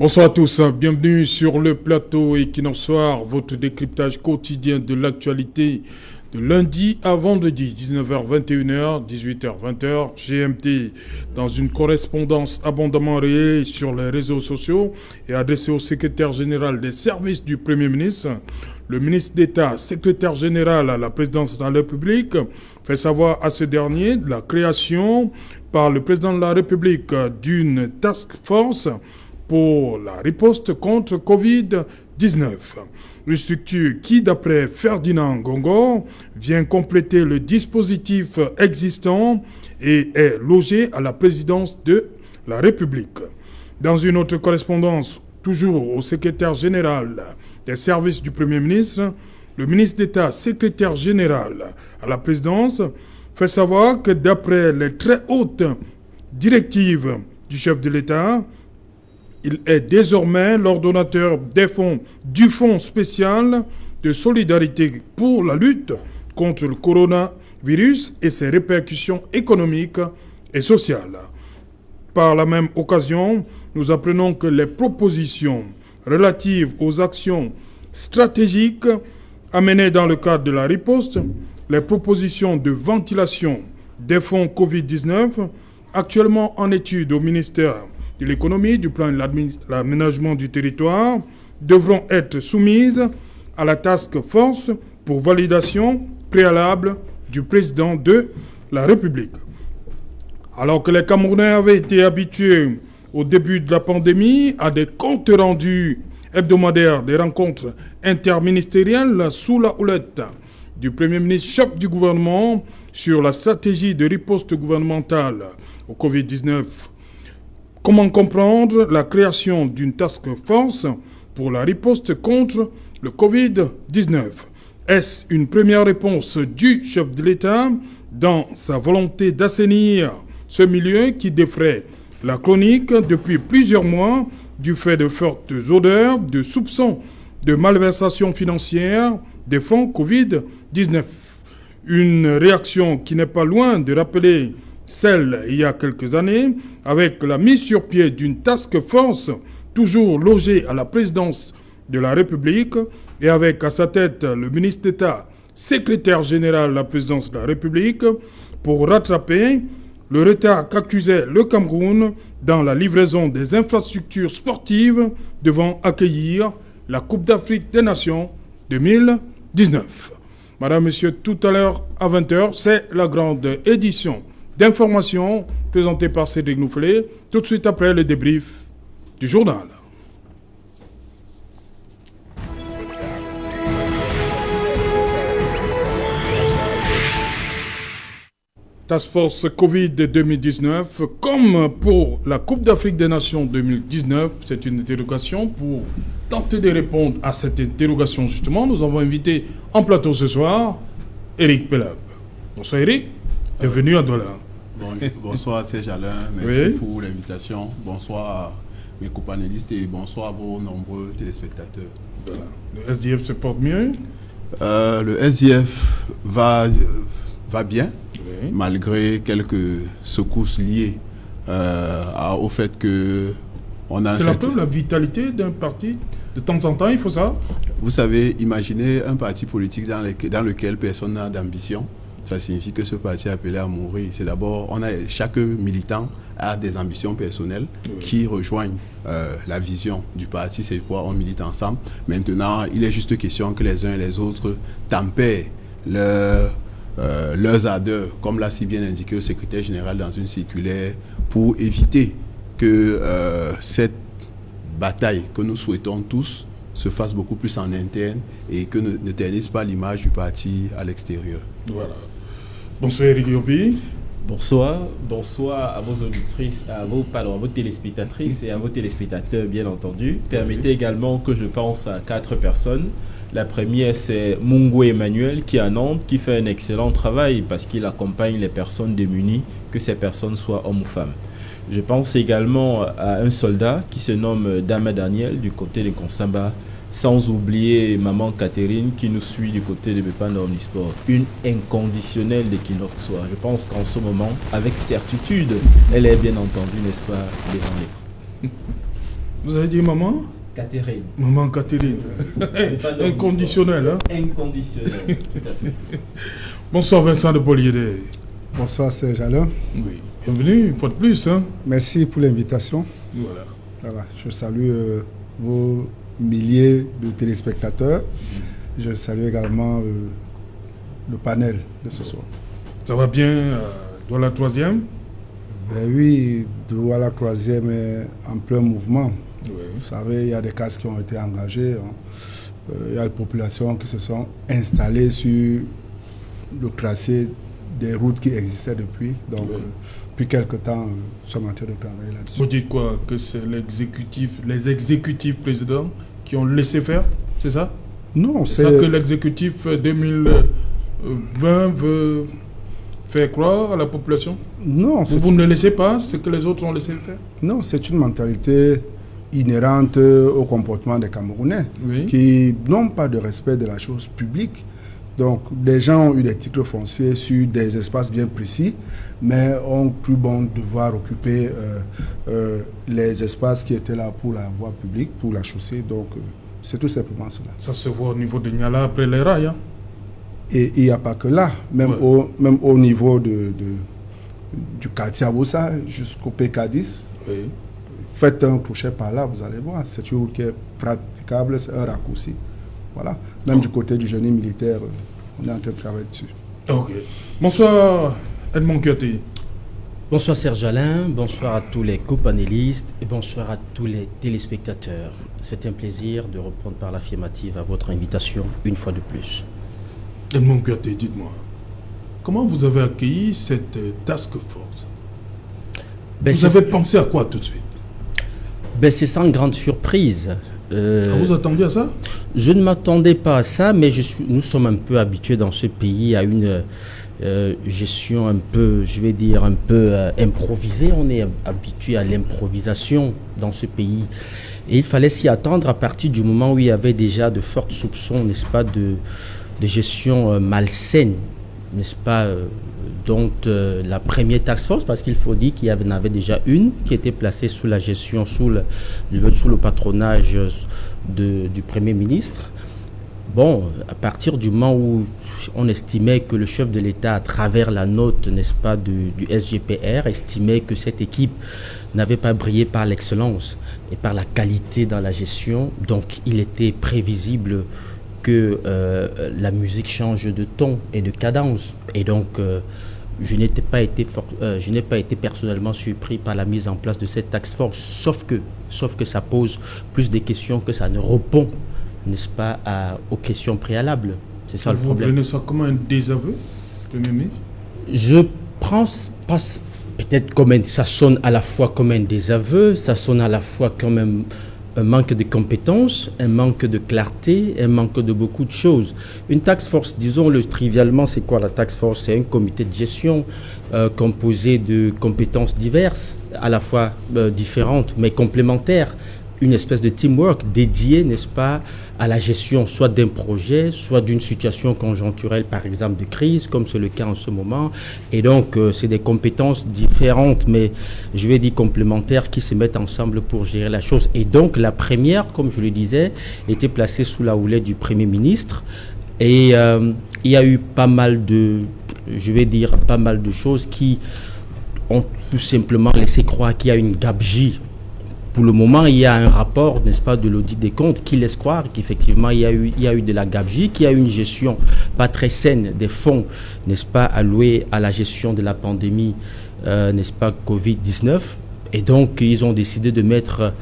Bonsoir à tous, bienvenue sur le plateau Equinox Soir, votre décryptage quotidien de l'actualité de lundi à vendredi, 19h-21h, 18h-20h, GMT, dans une correspondance abondamment réelle sur les réseaux sociaux et adressée au secrétaire général des services du Premier ministre. Le ministre d'État, secrétaire général à la présidence de la République, fait savoir à ce dernier de la création par le président de la République d'une task force pour la riposte contre Covid-19. Une structure qui, d'après Ferdinand Gongo, vient compléter le dispositif existant et est logée à la présidence de la République. Dans une autre correspondance, toujours au secrétaire général des services du Premier ministre, le ministre d'État, secrétaire général à la présidence, fait savoir que d'après les très hautes directives du chef de l'État, il est désormais l'ordonnateur du Fonds spécial de solidarité pour la lutte contre le coronavirus et ses répercussions économiques et sociales. Par la même occasion, nous apprenons que les propositions relatives aux actions stratégiques amenées dans le cadre de la riposte, les propositions de ventilation des fonds Covid-19, actuellement en étude au ministère de l'économie, du plan et de l'aménagement du territoire, devront être soumises à la task force pour validation préalable du président de la République. Alors que les Camerounais avaient été habitués au début de la pandémie à des comptes rendus hebdomadaires des rencontres interministérielles sous la houlette du Premier ministre, chef du gouvernement, sur la stratégie de riposte gouvernementale au Covid-19, comment comprendre la création d'une task force pour la riposte contre le Covid-19 ? Est-ce une première réponse du chef de l'État dans sa volonté d'assainir ce milieu qui défraie la chronique depuis plusieurs mois du fait de fortes odeurs, de soupçons de malversation financière des fonds Covid-19 ? Une réaction qui n'est pas loin de rappeler celle il y a quelques années, avec la mise sur pied d'une task force toujours logée à la présidence de la République et avec à sa tête le ministre d'État, secrétaire général de la présidence de la République, pour rattraper le retard qu'accusait le Cameroun dans la livraison des infrastructures sportives devant accueillir la Coupe d'Afrique des Nations 2019. Madame, Monsieur, tout à l'heure à 20h, c'est la grande édition d'informations présentées par Cédric Noufflet, tout de suite après le débrief du journal. Task Force Covid 2019, comme pour la Coupe d'Afrique des Nations 2019, c'est une interrogation. Pour tenter de répondre à cette interrogation, justement, nous avons invité en plateau ce soir Eric Pelab. Bonsoir Eric. Bienvenue à Douala. Bonsoir Serge-Alain, merci pour l'invitation. Bonsoir à mes co-panélistes et bonsoir à vos nombreux téléspectateurs. Voilà. Le SDF se porte mieux ? Le SDF va bien, malgré quelques secousses liées au fait que on a... C'est un peu la vitalité d'un parti. De temps en temps, il faut ça. Vous savez, imaginez un parti politique dans lequel personne n'a d'ambition. Ça signifie que ce parti est appelé à mourir. C'est d'abord, chaque militant a des ambitions personnelles qui rejoignent la vision du parti. C'est quoi, on milite ensemble. Maintenant, il est juste question que les uns et les autres tempèrent leurs ardeurs, comme l'a si bien indiqué le secrétaire général dans une circulaire, pour éviter que cette bataille que nous souhaitons tous se fasse beaucoup plus en interne et que ne ternisse pas l'image du parti à l'extérieur. Voilà. Bonsoir Eric Yopi. Bonsoir à vos auditrices, à vos téléspectatrices et à vos téléspectateurs, bien entendu. Permettez également que je pense à 4 personnes. La première, c'est Mungo Emmanuel, qui est à Nantes, qui fait un excellent travail parce qu'il accompagne les personnes démunies, que ces personnes soient hommes ou femmes. Je pense également à un soldat qui se nomme Dama Daniel, du côté de Konsamba, sans oublier maman Catherine qui nous suit du côté de Bepanda Omnisport. Une inconditionnelle d'Equinox Soir. Je pense qu'en ce moment, avec certitude, elle est bien entendu, n'est-ce pas, devant l'écran. Vous avez dit maman? Catherine. Maman Catherine. Inconditionnel, hein? Inconditionnel, tout à fait. Bonsoir Vincent de Poliédé. Bonsoir Serge Alain. Oui. Bienvenue, une fois de plus. Hein? Merci pour l'invitation. Voilà. Je salue vos milliers de téléspectateurs. Je salue également le panel de ce soir. Ça va bien dans la troisième? Ben oui, Douala troisième est en plein mouvement. Oui. Vous savez, il y a des cases qui ont été engagées. Hein. Il y a des populations qui se sont installées sur le tracé des routes qui existaient depuis. Donc, depuis quelque temps, nous sommes en train de travailler là-dessus. Vous dites quoi? Que c'est les exécutifs présidents qui ont laissé faire? C'est ça? Non, c'est ça que l'exécutif 2020 veut faire croire à la population? Non. Vous ne laissez pas ce que les autres ont laissé faire? Non, c'est une mentalité inhérente au comportement des Camerounais, qui n'ont pas de respect de la chose publique. Donc, des gens ont eu des titres fonciers sur des espaces bien précis, mais ont cru bon devoir occuper les espaces qui étaient là pour la voie publique, pour la chaussée. Donc, c'est tout simplement cela. Ça se voit au niveau de Niala après les rails. Hein? Et il n'y a pas que là, même au niveau du quartier Abossa jusqu'au PK10. Oui. Faites un crochet par là, vous allez voir. C'est une route qui est praticable, c'est un raccourci. Voilà. Même du côté du génie militaire, on est en train de travailler dessus. Ok. Bonsoir, Edmond Kyoté. Bonsoir Serge Alain, bonsoir à tous les copanélistes et bonsoir à tous les téléspectateurs. C'est un plaisir de répondre par l'affirmative à votre invitation, une fois de plus. Edmond Kyoté, dites-moi, comment vous avez accueilli cette task force? Vous avez pensé à quoi tout de suite? C'est sans grande surprise. Vous attendiez à ça? Je ne m'attendais pas à ça, mais nous sommes un peu habitués dans ce pays à une gestion un peu, je vais dire, un peu improvisée. On est habitué à l'improvisation dans ce pays. Et il fallait s'y attendre à partir du moment où il y avait déjà de forts soupçons, n'est-ce pas, de gestion malsaine, n'est-ce pas, dont la première task force, parce qu'il faut dire qu'il y en avait déjà une qui était placée sous la gestion, sous le patronage du Premier ministre. Bon, à partir du moment où on estimait que le chef de l'État, à travers la note, n'est-ce pas, du SGPR, estimait que cette équipe n'avait pas brillé par l'excellence et par la qualité dans la gestion, donc il était prévisible que la musique change de ton et de cadence. Et donc, je n'ai pas été personnellement surpris par la mise en place de cette task force, sauf que ça pose plus de questions que ça ne répond, n'est-ce pas, aux questions préalables. C'est ça le problème. Vous prenez ça comme un désaveu, Premier ministre? Je pense peut-être comme ça sonne à la fois comme un désaveu, ça sonne à la fois comme un manque de compétences, un manque de clarté, un manque de beaucoup de choses. Une task force, disons-le trivialement, c'est quoi la task force? C'est un comité de gestion composé de compétences diverses, à la fois différentes mais complémentaires. Une espèce de teamwork dédié, n'est-ce pas, à la gestion soit d'un projet, soit d'une situation conjoncturelle, par exemple de crise, comme c'est le cas en ce moment. Et donc, c'est des compétences différentes, mais je vais dire complémentaires, qui se mettent ensemble pour gérer la chose. Et donc, la première, comme je le disais, était placée sous la houlette du Premier ministre. Et il y a eu pas mal de choses qui ont tout simplement laissé croire qu'il y a une gabegie. Pour le moment, il y a un rapport, n'est-ce pas, de l'audit des comptes qui laisse croire qu'effectivement, il y a eu de la gabegie, qu'il y a eu une gestion pas très saine des fonds, n'est-ce pas, alloués à la gestion de la pandémie, n'est-ce pas, Covid-19. Et donc, ils ont décidé de mettre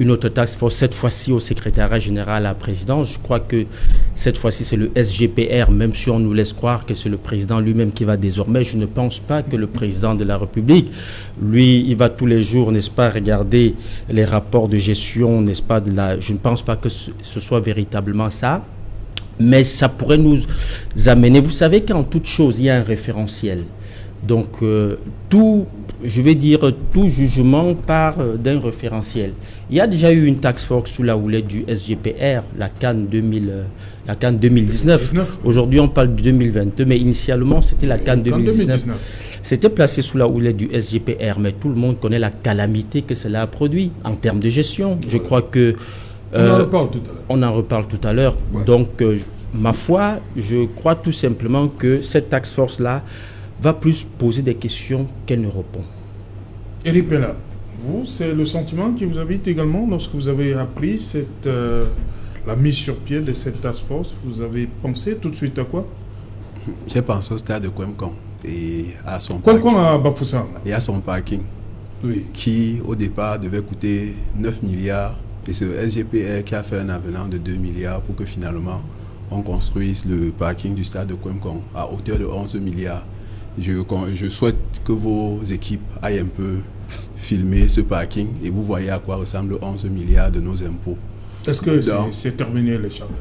une autre task force, cette fois-ci au secrétariat général à la présidence. Je crois que cette fois-ci, c'est le SGPR, même si on nous laisse croire que c'est le président lui-même qui va désormais. Je ne pense pas que le président de la République, lui, il va tous les jours, n'est-ce pas, regarder les rapports de gestion, n'est-ce pas, je ne pense pas que ce soit véritablement ça. Mais ça pourrait nous amener, vous savez qu'en toute chose, il y a un référentiel. Donc, tout jugement part d'un référentiel. Il y a déjà eu une task force sous la houlette du SGPR, la Cannes 2019. Aujourd'hui, on parle de 2022, mais initialement, c'était la Cannes 2019. C'était placé sous la houlette du SGPR, mais tout le monde connaît la calamité que cela a produit en termes de gestion. Je crois que... on en reparle tout à l'heure. On en reparle tout à l'heure. Ouais. Donc, ma foi, je crois tout simplement que cette task force-là va plus poser des questions qu'elle ne répond. Éric Pella, vous, c'est le sentiment qui vous habite également lorsque vous avez appris la mise sur pied de cette task force. Vous avez pensé tout de suite à quoi? J'ai pensé au stade de Kwemkong et à son parking. À Bafoussam. Et à son parking, oui, qui au départ devait coûter 9 milliards. Et c'est le SGPR qui a fait un avenant de 2 milliards pour que finalement on construise le parking du stade de Kwemkong à hauteur de 11 milliards. Je souhaite que vos équipes aillent un peu filmer ce parking et vous voyez à quoi ressemble 11 milliards de nos impôts. Est-ce que c'est terminé les travaux?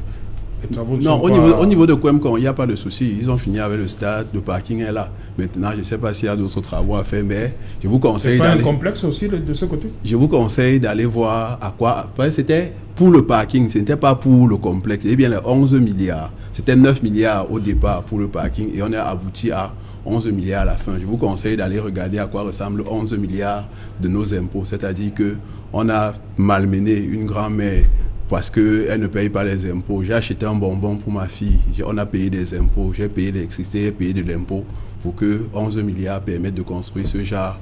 Non, au niveau de Kwemkong, il n'y a pas de souci. Ils ont fini avec le stade, le parking est là. Maintenant, je ne sais pas s'il y a d'autres travaux à faire, mais je vous conseille d'aller... C'est pas un complexe aussi de ce côté? Je vous conseille d'aller voir à quoi... C'était pour le parking, ce n'était pas pour le complexe. Eh bien, les 11 milliards, c'était 9 milliards au départ pour le parking et on est abouti à 11 milliards à la fin. Je vous conseille d'aller regarder à quoi ressemble 11 milliards de nos impôts. C'est-à-dire qu'on a malmené une grand-mère parce qu'elle ne paye pas les impôts. J'ai acheté un bonbon pour ma fille. On a payé des impôts. J'ai payé l'électricité, j'ai payé de l'impôt pour que 11 milliards permettent de construire ce genre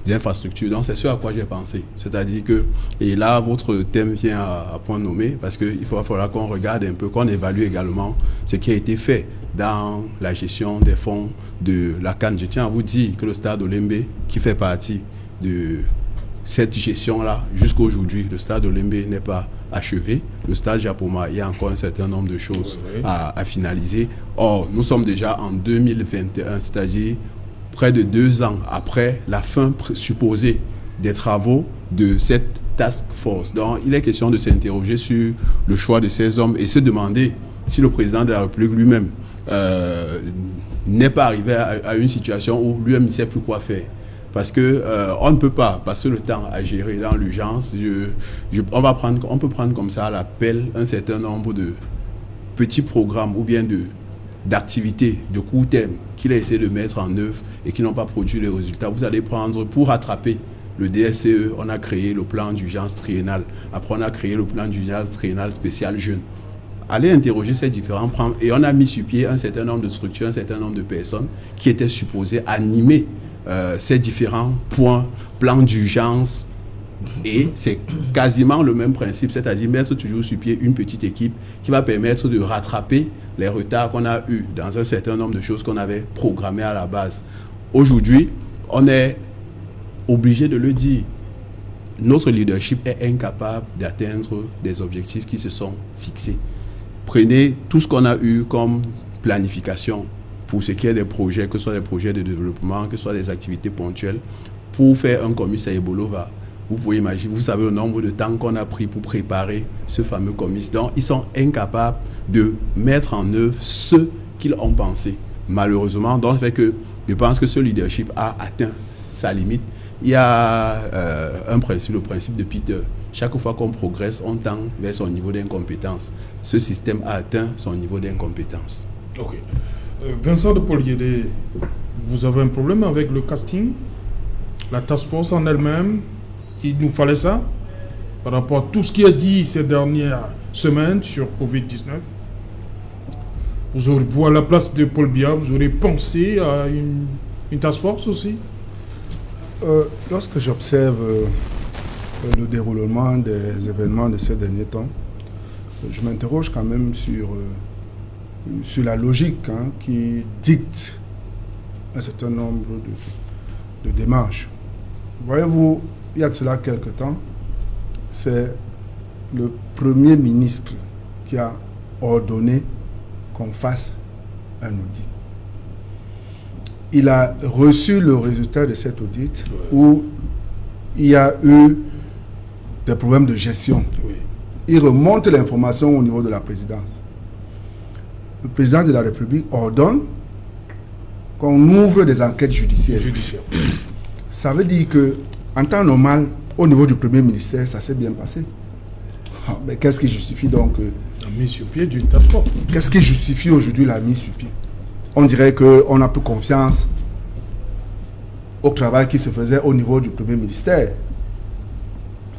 d'infrastructure. Donc, c'est ce à quoi j'ai pensé. C'est-à-dire que, et là, votre thème vient à point nommé parce qu'il faudra qu'on regarde un peu, qu'on évalue également ce qui a été fait dans la gestion des fonds de la CAN. Je tiens à vous dire que le stade Olembe, qui fait partie de cette gestion-là, jusqu'à aujourd'hui, le stade Olembe n'est pas achevé. Le stade Japoma, il y a encore un certain nombre de choses à finaliser. Or, nous sommes déjà en 2021, c'est-à-dire près de 2 ans après la fin supposée des travaux de cette task force. Donc, il est question de s'interroger sur le choix de ces hommes et se demander si le président de la République lui-même n'est pas arrivé à une situation où lui-même ne sait plus quoi faire. Parce que on ne peut pas passer le temps à gérer dans l'urgence. On peut prendre comme ça à l'appel un certain nombre de petits programmes ou bien d'activités de court terme qu'il a essayé de mettre en œuvre et qui n'ont pas produit les résultats. Vous allez prendre, pour rattraper le DSCE, on a créé le plan d'urgence triennal. Après, on a créé le plan d'urgence triennal spécial jeune. Allez interroger ces différents plans et on a mis sur pied un certain nombre de structures, un certain nombre de personnes qui étaient supposées animer ces différents plans d'urgence. Et c'est quasiment le même principe, c'est-à-dire mettre toujours sur pied une petite équipe qui va permettre de rattraper les retards qu'on a eus dans un certain nombre de choses qu'on avait programmées à la base. Aujourd'hui, on est obligé de le dire, notre leadership est incapable d'atteindre des objectifs qui se sont fixés. Prenez tout ce qu'on a eu comme planification pour ce qui est des projets, que ce soit des projets de développement, que ce soit des activités ponctuelles, pour faire un commissaire Ebolova. Vous pouvez imaginer, vous savez le nombre de temps qu'on a pris pour préparer ce fameux commissaire. Donc, ils sont incapables de mettre en œuvre ce qu'ils ont pensé. Malheureusement, donc, ça fait que je pense que ce leadership a atteint sa limite. Il y a un principe, le principe de Peter. Chaque fois qu'on progresse, on tend vers son niveau d'incompétence. Ce système a atteint son niveau d'incompétence. Ok. Vincent de Poliédé, vous avez un problème avec le casting? La task force en elle-même, il nous fallait ça? Par rapport à tout ce qui est dit ces dernières semaines sur Covid-19? Vous, à la place de Paul Biya, vous aurez pensé à une task force aussi? Lorsque j'observe le déroulement des événements de ces derniers temps, je m'interroge quand même sur la logique qui dicte un certain nombre de démarches. Voyez-vous, il y a de cela quelque temps, c'est le Premier ministre qui a ordonné qu'on fasse un audit. Il a reçu le résultat de cet audit où il y a eu des problèmes de gestion. Il remonte l'information au niveau de la présidence. Le président de la République ordonne qu'on ouvre des enquêtes judiciaires. Ça veut dire qu'en temps normal, au niveau du Premier ministère, ça s'est bien passé. Mais qu'est-ce qui justifie donc la mise sur pied du task force? Qu'est-ce qui justifie aujourd'hui la mise sur pied? On dirait qu'on n'a plus confiance au travail qui se faisait au niveau du premier ministère.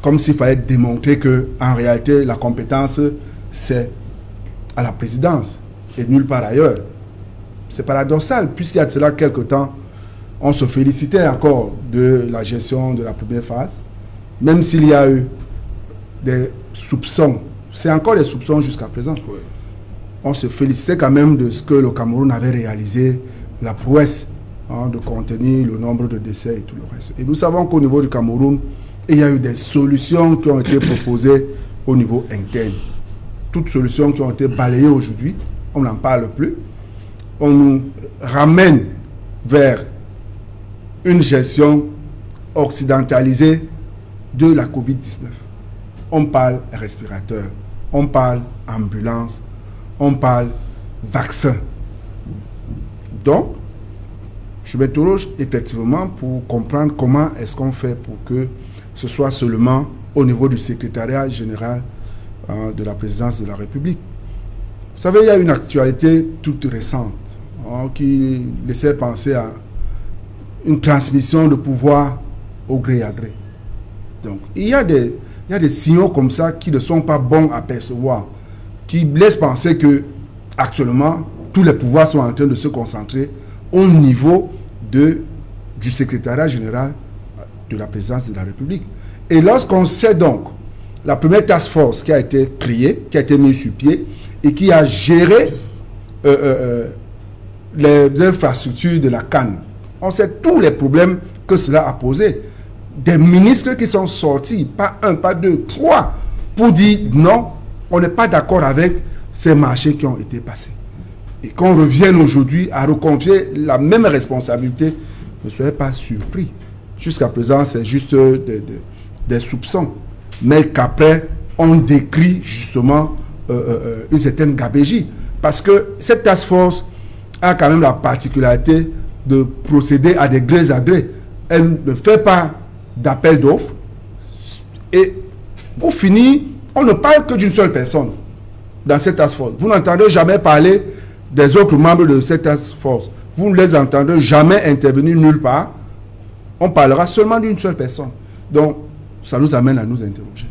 Comme s'il fallait démontrer qu'en réalité, la compétence, c'est à la présidence et nulle part ailleurs. C'est paradoxal, puisqu'il y a de cela quelque temps, on se félicitait encore de la gestion de la première phase, même s'il y a eu des soupçons. C'est encore des soupçons jusqu'à présent. Oui. On se félicitait quand même de ce que le Cameroun avait réalisé, la prouesse de contenir le nombre de décès et tout le reste. Et nous savons qu'au niveau du Cameroun, il y a eu des solutions qui ont été proposées au niveau interne. Toutes solutions qui ont été balayées aujourd'hui, on n'en parle plus. On nous ramène vers une gestion occidentalisée de la Covid-19. On parle respirateur, on parle ambulance, on parle vaccin. Donc, je m'interroge effectivement pour comprendre comment est-ce qu'on fait pour que ce soit seulement au niveau du secrétariat général de la présidence de la République. Vous savez, il y a une actualité toute récente qui laissait penser à une transmission de pouvoir au gré à gré. Donc, il y a des signaux comme ça qui ne sont pas bons à percevoir, qui laissent penser que actuellement tous les pouvoirs sont en train de se concentrer au niveau du secrétariat général de la présidence de la République. Et lorsqu'on sait donc la première task force qui a été créée, qui a été mise sur pied et qui a géré les infrastructures de la CAN, on sait tous les problèmes que cela a posé. Des ministres qui sont sortis, pas un, pas deux, trois, pour dire non, on n'est pas d'accord avec ces marchés qui ont été passés. Et qu'on revienne aujourd'hui à reconfier la même responsabilité, ne soyez pas surpris. Jusqu'à présent, c'est juste des soupçons. Mais qu'après, on décrit justement une certaine gabégie. Parce que cette task force a quand même la particularité de procéder à des grés à grés. Elle ne fait pas d'appel d'offres. Et pour finir, on ne parle que d'une seule personne dans cette task force. Vous n'entendez jamais parler des autres membres de cette task force. Vous ne les entendez jamais intervenir nulle part. On parlera seulement d'une seule personne. Donc, ça nous amène à nous interroger.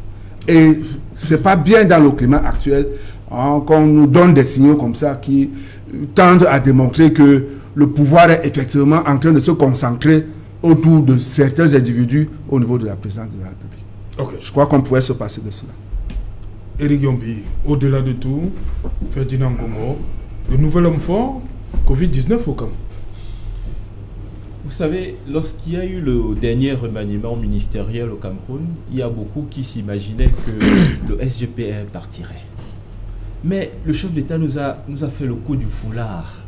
Et ce n'est pas bien dans le climat actuel qu'on nous donne des signaux comme ça qui tendent à démontrer que le pouvoir est effectivement en train de se concentrer autour de certains individus au niveau de la présidence de la République. Okay. Je crois qu'on pourrait se passer de cela. Éric Yombi, au-delà de tout, Ferdinand Gomo, le nouvel homme fort, Covid-19 au Cameroun. Vous savez, lorsqu'il y a eu le dernier remaniement ministériel au Cameroun, il y a beaucoup qui s'imaginaient que le SGPR partirait. Mais le chef d'État nous a fait le coup du foulard.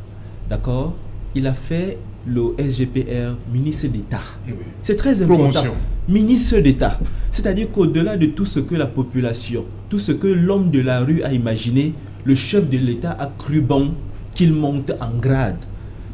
D'accord? Il a fait le SGPR ministre d'État. Oui. C'est très important. Promotion. Ministre d'État. C'est-à-dire qu'au-delà de tout ce que la population, tout ce que l'homme de la rue a imaginé, le chef de l'État a cru bon qu'il monte en grade.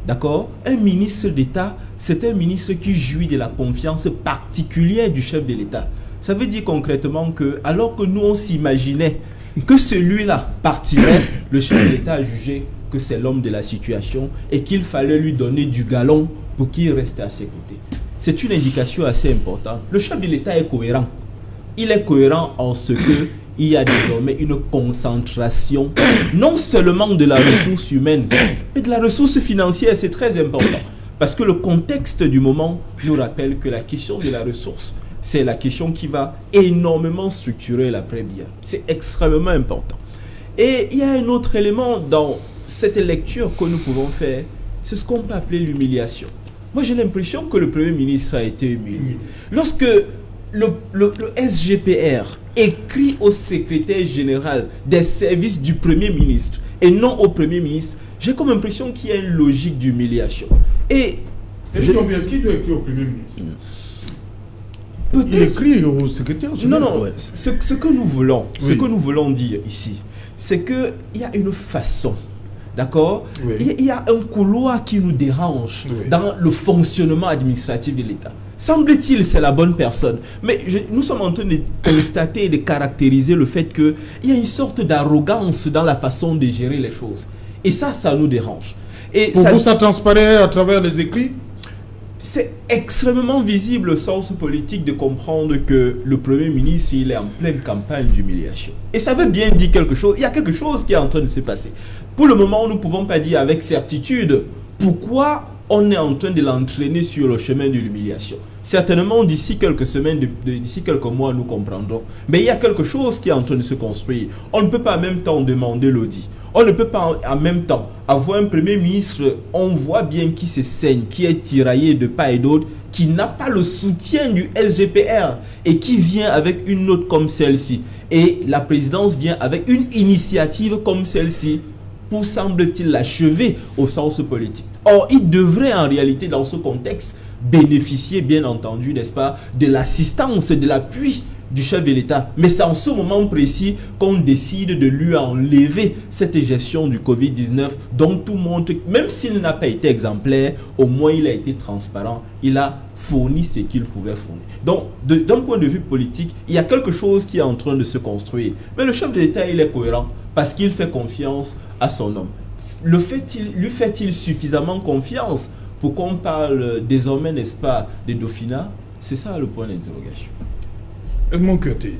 D'accord? Un ministre d'État, c'est un ministre qui jouit de la confiance particulière du chef de l'État. Ça veut dire concrètement que, alors que nous on s'imaginait que celui-là partirait, le chef de l'État a jugé que c'est l'homme de la situation et qu'il fallait lui donner du galon pour qu'il reste à ses côtés. C'est une indication assez importante. Le chef de l'État est cohérent. Il est cohérent en ce que il y a désormais une concentration non seulement de la ressource humaine, mais de la ressource financière. C'est très important. Parce que le contexte du moment nous rappelle que la question de la ressource, c'est la question qui va énormément structurer l'après-bien. C'est extrêmement important. Et il y a un autre élément dans cette lecture que nous pouvons faire, c'est ce qu'on peut appeler l'humiliation. Moi, j'ai l'impression que le Premier ministre a été humilié. Lorsque le SGPR écrit au secrétaire général des services du Premier ministre et non au Premier ministre, j'ai comme impression qu'il y a une logique d'humiliation. Et est-ce qu'il doit écrire au Premier ministre? Il écrit au secrétaire général. Non. Ce que nous voulons, ce que nous voulons dire ici, c'est qu'il y a une façon. D'accord? Oui. Il y a un couloir qui nous dérange dans le fonctionnement administratif de l'État. Semble-t-il, c'est la bonne personne. Mais nous sommes en train de constater et de caractériser le fait qu'il y a une sorte d'arrogance dans la façon de gérer les choses. Et ça nous dérange. Et pour vous, ça transparaît à travers les écrits? c'est extrêmement visible au sens politique de comprendre que le Premier ministre, il est en pleine campagne d'humiliation. Et ça veut bien dire quelque chose. Il y a quelque chose qui est en train de se passer. Pour le moment, nous ne pouvons pas dire avec certitude pourquoi on est en train de l'entraîner sur le chemin de l'humiliation. Certainement, d'ici quelques semaines, d'ici quelques mois, nous comprendrons. Mais il y a quelque chose qui est en train de se construire. On ne peut pas en même temps demander l'audit. On ne peut pas en même temps avoir un Premier ministre, on voit bien qui se saigne, qui est tiraillé de part et d'autre, qui n'a pas le soutien du SGPR et qui vient avec une note comme celle-ci. Et la présidence vient avec une initiative comme celle-ci pour, semble-t-il, l'achever au sens politique. Or, il devrait en réalité, dans ce contexte, bénéficier, bien entendu, n'est-ce pas, de l'assistance, de l'appui du chef de l'État. Mais c'est en ce moment précis qu'on décide de lui enlever cette gestion du Covid-19 dont tout montre, même s'il n'a pas été exemplaire, au moins il a été transparent, il a fourni ce qu'il pouvait fournir. Donc, d'un point de vue politique, il y a quelque chose qui est en train de se construire. Mais le chef de l'État, il est cohérent parce qu'il fait confiance à son homme. Lui fait-il suffisamment confiance pour qu'on parle désormais, n'est-ce pas, de Dauphinat? C'est ça le point d'interrogation. Edmond Kouyaté,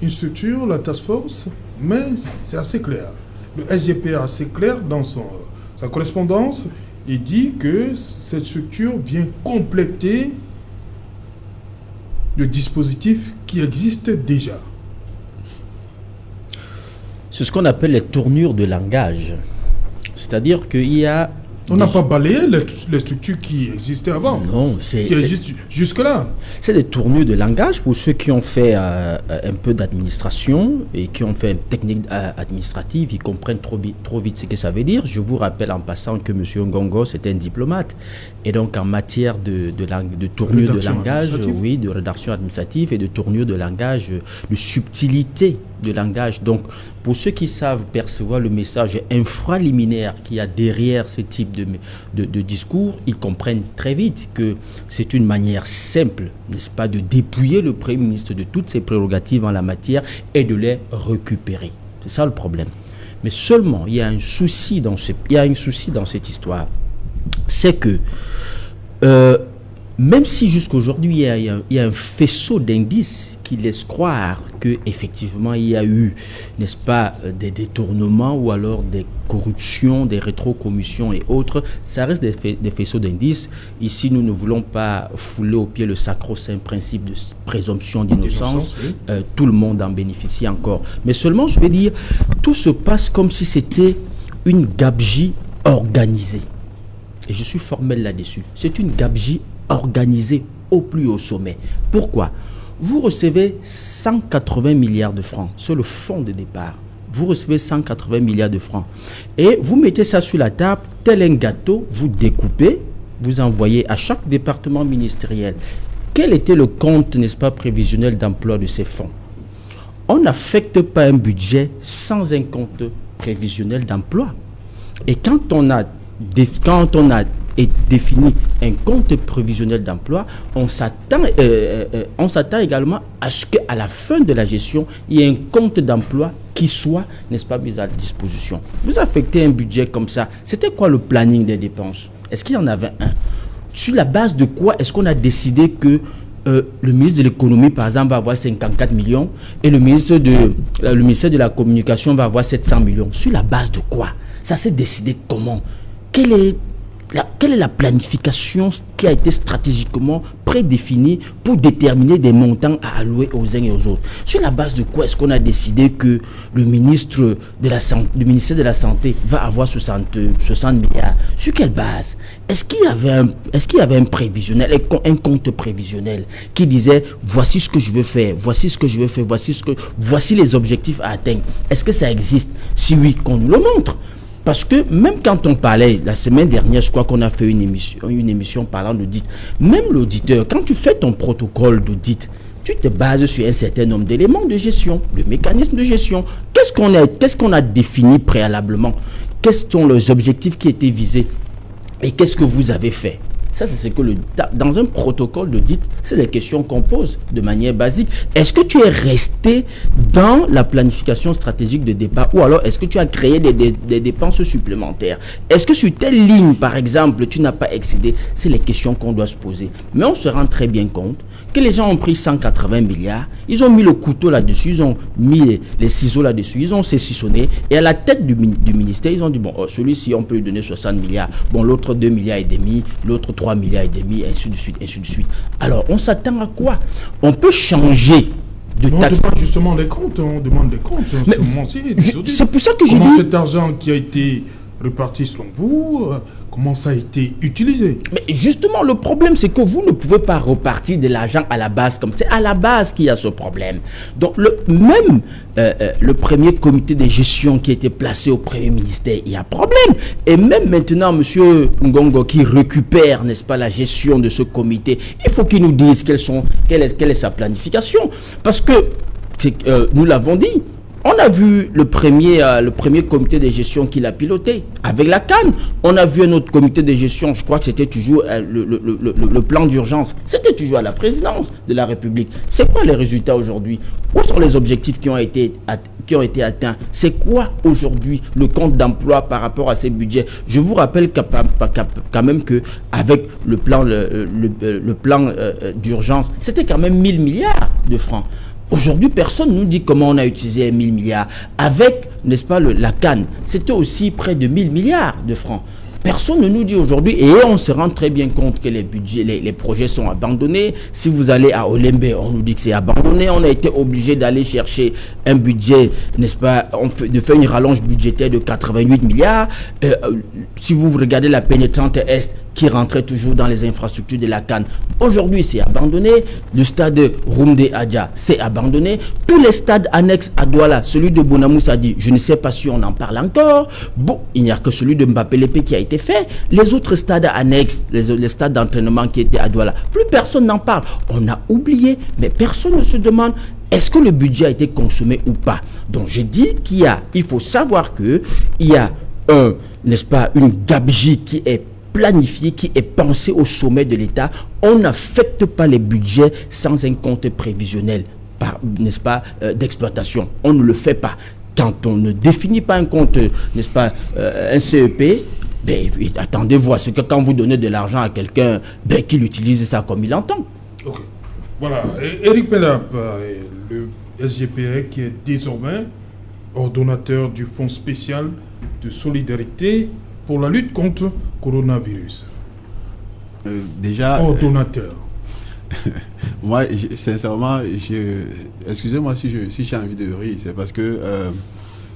une structure, la task force, mais c'est assez clair. Le SGPR est assez clair dans sa correspondance. Il dit que cette structure vient compléter le dispositif qui existe déjà. C'est ce qu'on appelle les tournures de langage. C'est-à-dire qu'il y a... On n'a pas balayé les structures qui existaient avant. Non, qui existent jusque-là. C'est des tournures de langage pour ceux qui ont fait un peu d'administration et qui ont fait une technique administrative. Ils comprennent trop vite ce que ça veut dire. Je vous rappelle en passant que M. Ngongo, c'était un diplomate. Et donc, en matière de tournure de langage, oui, de rédaction administrative et de tournure de langage, de subtilité de langage. Donc, pour ceux qui savent percevoir le message infraliminaire qu'il y a derrière ce type de discours, ils comprennent très vite que c'est une manière simple, n'est-ce pas, de dépouiller le Premier ministre de toutes ses prérogatives en la matière et de les récupérer. C'est ça le problème. Mais seulement, il y a un souci dans cette histoire. C'est que, même si jusqu'aujourd'hui, il y a un faisceau d'indices qui laisse croire qu'effectivement, il y a eu, n'est-ce pas, des détournements ou alors des corruptions, des rétrocommissions et autres, ça reste des faisceaux d'indices. Ici, nous ne voulons pas fouler au pied le sacro-saint principe de présomption d'innocence. Oui. Tout le monde en bénéficie encore. Mais seulement, je vais dire, tout se passe comme si c'était une gabegie organisée. Et je suis formel là-dessus. C'est une gabegie organisée au plus haut sommet. Pourquoi ? Vous recevez 180 milliards de francs. C'est le fonds de départ. Vous recevez 180 milliards de francs. Et vous mettez ça sur la table, tel un gâteau, vous découpez, vous envoyez à chaque département ministériel. Quel était le compte, n'est-ce pas, prévisionnel d'emploi de ces fonds ? On n'affecte pas un budget sans un compte prévisionnel d'emploi. Et quand on a défini un compte prévisionnel d'emploi, on s'attend également à ce qu'à la fin de la gestion, il y ait un compte d'emploi qui soit, n'est-ce pas, mis à disposition. Vous affectez un budget comme ça. C'était quoi le planning des dépenses ? Est-ce qu'il y en avait un ? Sur la base de quoi est-ce qu'on a décidé que le ministre de l'économie, par exemple, va avoir 54 millions et le ministère de la communication va avoir 700 millions ? Sur la base de quoi ? Ça s'est décidé comment ? Quelle est la planification qui a été stratégiquement prédéfinie pour déterminer des montants à allouer aux uns et aux autres? Sur la base de quoi est-ce qu'on a décidé que le ministère de la Santé va avoir 60 milliards? Sur quelle base? Est-ce qu'il y avait un prévisionnel, un compte prévisionnel qui disait voici ce que je veux faire, voici ce que je veux faire, voici les objectifs à atteindre? Est-ce que ça existe? Si oui, qu'on nous le montre. Parce que même quand on parlait, la semaine dernière, je crois qu'on a fait une émission parlant d'audit, même l'auditeur, quand tu fais ton protocole d'audit, tu te bases sur un certain nombre d'éléments de gestion, de mécanismes de gestion. Qu'est-ce qu'on a défini préalablement? Quels sont les objectifs qui étaient visés? Et qu'est-ce que vous avez fait? Ça, c'est ce que dans un protocole d'audit, c'est les questions qu'on pose de manière basique. Est-ce que tu es resté dans la planification stratégique de départ ou alors est-ce que tu as créé des dépenses supplémentaires? Est-ce que sur telle ligne, par exemple, tu n'as pas excédé? C'est les questions qu'on doit se poser. Mais on se rend très bien compte que les gens ont pris 180 milliards, ils ont mis le couteau là-dessus, ils ont mis les ciseaux là-dessus, ils ont saucissonné et à la tête du ministère, ils ont dit, bon, celui-ci, on peut lui donner 60 milliards, bon, l'autre 2 milliards et demi, l'autre 3 milliards et demi, ainsi de suite, ainsi de suite. Alors, on s'attend à quoi? On peut changer de taxe. On demande justement des comptes, on demande des comptes. C'est pour ça que j'ai dit... Comment cet argent qui a été réparti selon vous, comment ça a été utilisé? Mais justement, le problème, c'est que vous ne pouvez pas repartir de l'argent à la base comme c'est à la base qu'il y a ce problème. Donc, même le premier comité de gestion qui a été placé au premier ministère, il y a problème. Et même maintenant, M. Ngongo qui récupère, n'est-ce pas, la gestion de ce comité, il faut qu'il nous dise quelle est sa planification. Parce que, nous l'avons dit, on a vu le premier comité de gestion qu'il a piloté avec la CAN. On a vu un autre comité de gestion, je crois que c'était toujours le plan d'urgence. C'était toujours à la présidence de la République. C'est quoi les résultats aujourd'hui? Où sont les objectifs qui ont été atteints? C'est quoi aujourd'hui le compte d'emploi par rapport à ces budgets? Je vous rappelle quand même qu'avec le plan d'urgence, c'était quand même 1000 milliards de francs. Aujourd'hui, personne ne nous dit comment on a utilisé 1000 milliards. Avec, n'est-ce pas, la CAN, c'était aussi près de 1000 milliards de francs. Personne ne nous dit aujourd'hui, et on se rend très bien compte que les budgets, les projets sont abandonnés. Si vous allez à Olembe, on nous dit que c'est abandonné. On a été obligé d'aller chercher un budget, n'est-ce pas, de faire une rallonge budgétaire de 88 milliards. Si vous regardez la pénétrante Est, qui rentrait toujours dans les infrastructures de la CAN. Aujourd'hui, c'est abandonné. Le stade Rumde Adja, c'est abandonné. Tous les stades annexes à Douala, celui de Bonamous a dit, je ne sais pas si on en parle encore. Bon, il n'y a que celui de Mbappé-Lépé qui a été fait. Les autres stades annexes, les stades d'entraînement qui étaient à Douala, plus personne n'en parle. On a oublié, mais personne ne se demande est-ce que le budget a été consommé ou pas. Donc, j'ai dit il faut savoir qu'il y a n'est-ce pas, une gabegie qui est planifié, qui est pensé au sommet de l'État. On n'affecte pas les budgets sans un compte prévisionnel, n'est-ce pas, d'exploitation. On ne le fait pas. Quand on ne définit pas un compte, n'est-ce pas, un CEP, attendez-vous à ce que quand vous donnez de l'argent à quelqu'un, qu'il utilise ça comme il entend. Ok. Voilà. Éric Pelap, le SGPR qui est désormais ordonnateur du Fonds spécial de solidarité pour la lutte contre coronavirus. Déjà... Ordonnateur. Moi, sincèrement, excusez-moi si j'ai envie de rire, c'est parce que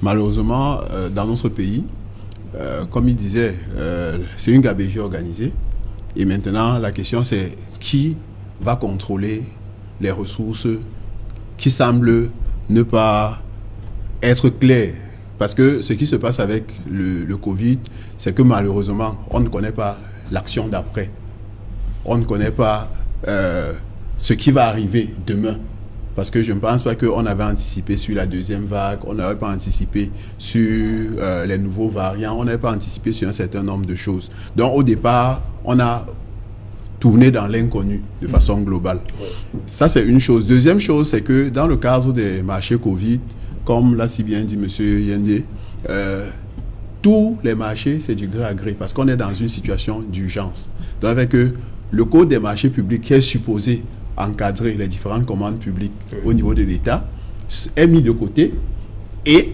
malheureusement, dans notre pays, comme il disait, c'est une gabegie organisée. Et maintenant, la question c'est qui va contrôler les ressources qui semblent ne pas être claires. Parce que ce qui se passe avec le Covid, c'est que malheureusement, on ne connaît pas l'action d'après. On ne connaît pas ce qui va arriver demain. Parce que je ne pense pas qu'on avait anticipé sur la deuxième vague, on n'avait pas anticipé sur les nouveaux variants, on n'avait pas anticipé sur un certain nombre de choses. Donc au départ, on a tourné dans l'inconnu de façon globale. Ça, c'est une chose. Deuxième chose, c'est que dans le cadre des marchés Covid, comme l'a si bien dit M. Yende, tous les marchés, c'est du gré à gré, parce qu'on est dans une situation d'urgence. Donc avec le code des marchés publics qui est supposé encadrer les différentes commandes publiques au niveau de l'État est mis de côté et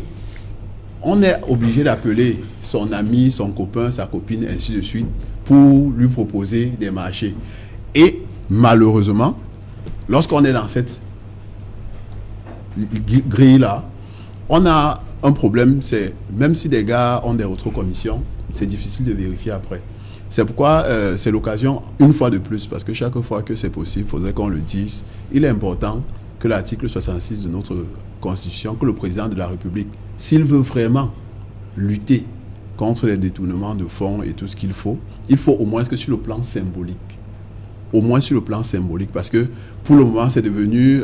on est obligé d'appeler son ami, son copain, sa copine, ainsi de suite, pour lui proposer des marchés. Et malheureusement, lorsqu'on est dans cette grille-là, on a un problème, c'est même si des gars ont des rétrocommissions, c'est difficile de vérifier après. C'est pourquoi c'est l'occasion, une fois de plus, parce que chaque fois que c'est possible, il faudrait qu'on le dise, il est important que l'article 66 de notre Constitution, que le président de la République, s'il veut vraiment lutter contre les détournements de fonds et tout ce qu'il faut au moins que sur le plan symbolique. Au moins sur le plan symbolique, parce que pour le moment, c'est devenu,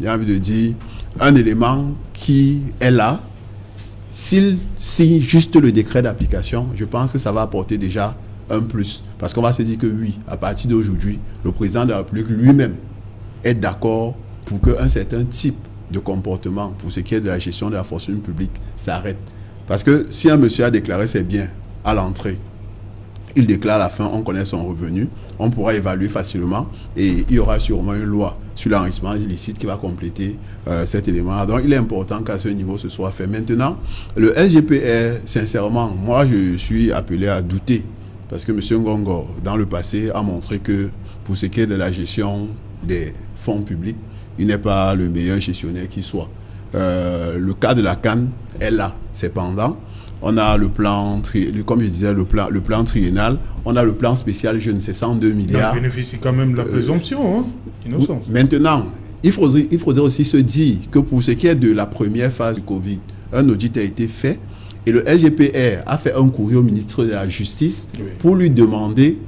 j'ai envie de dire, un élément qui est là. S'il signe juste le décret d'application, je pense que ça va apporter déjà un plus. Parce qu'on va se dire que oui, à partir d'aujourd'hui, le président de la République lui-même est d'accord pour qu'un certain type de comportement, pour ce qui est de la gestion de la fortune publique, s'arrête. Parce que si un monsieur a déclaré ses biens à l'entrée, il déclare à la fin, on connaît son revenu, on pourra évaluer facilement et il y aura sûrement une loi sur l'enrichissement illicite qui va compléter cet élément-là. Donc il est important qu'à ce niveau ce soit fait. Maintenant, le SGPR, sincèrement, moi je suis appelé à douter parce que M. Ngongo, dans le passé, a montré que pour ce qui est de la gestion des fonds publics, il n'est pas le meilleur gestionnaire qui soit. Le cas de la CAN est là. Cependant, on a le plan, comme je disais, le plan triennal. On a le plan spécial jeune, c'est 102 milliards. Il bénéficie quand même de la présomption d'innocence. Maintenant, il faudrait aussi se dire que pour ce qui est de la première phase du Covid, un audit a été fait et le SGPR a fait un courrier au ministre de la Justice pour lui demander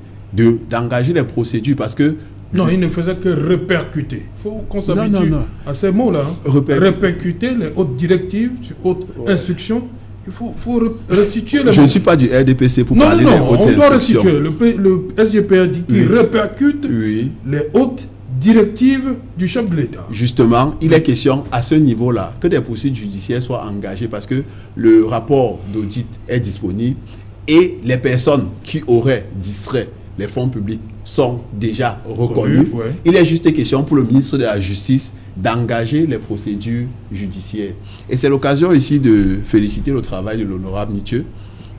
d'engager les procédures parce que non, il ne faisait que répercuter. Il faut qu'on s'habitue à ces mots-là. Répercuter les hautes directives, hautes instructions. Il faut restituer les Je ne suis pas du RDPC pour parler des hautes instructions. On doit restituer. Le SGPR dit qu'il répercute les hautes directives du chef de l'État. Justement, il est question à ce niveau-là que des poursuites judiciaires soient engagées parce que le rapport d'audit est disponible et les personnes qui auraient distrait les fonds publics sont déjà reconnus. Il est juste question pour le ministre de la Justice d'engager les procédures judiciaires. Et c'est l'occasion ici de féliciter le travail de l'honorable Nietzsche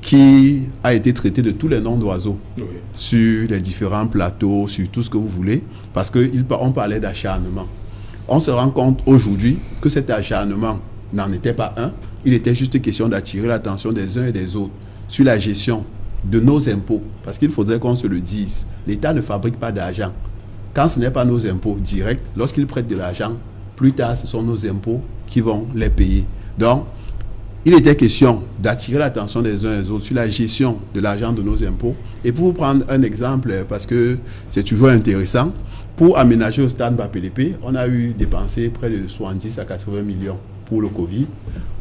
qui a été traité de tous les noms d'oiseaux sur les différents plateaux, sur tout ce que vous voulez, parce qu'on parlait d'acharnement. On se rend compte aujourd'hui que cet acharnement n'en était pas un. Il était juste question d'attirer l'attention des uns et des autres sur la gestion de nos impôts, parce qu'il faudrait qu'on se le dise. L'État ne fabrique pas d'argent. Quand ce n'est pas nos impôts directs, lorsqu'il prête de l'argent, plus tard, ce sont nos impôts qui vont les payer. Donc, il était question d'attirer l'attention des uns et des autres sur la gestion de l'argent de nos impôts. Et pour vous prendre un exemple, parce que c'est toujours intéressant, pour aménager le stade Bapélepé, on a eu dépensé près de 70 à 80 millions pour le Covid.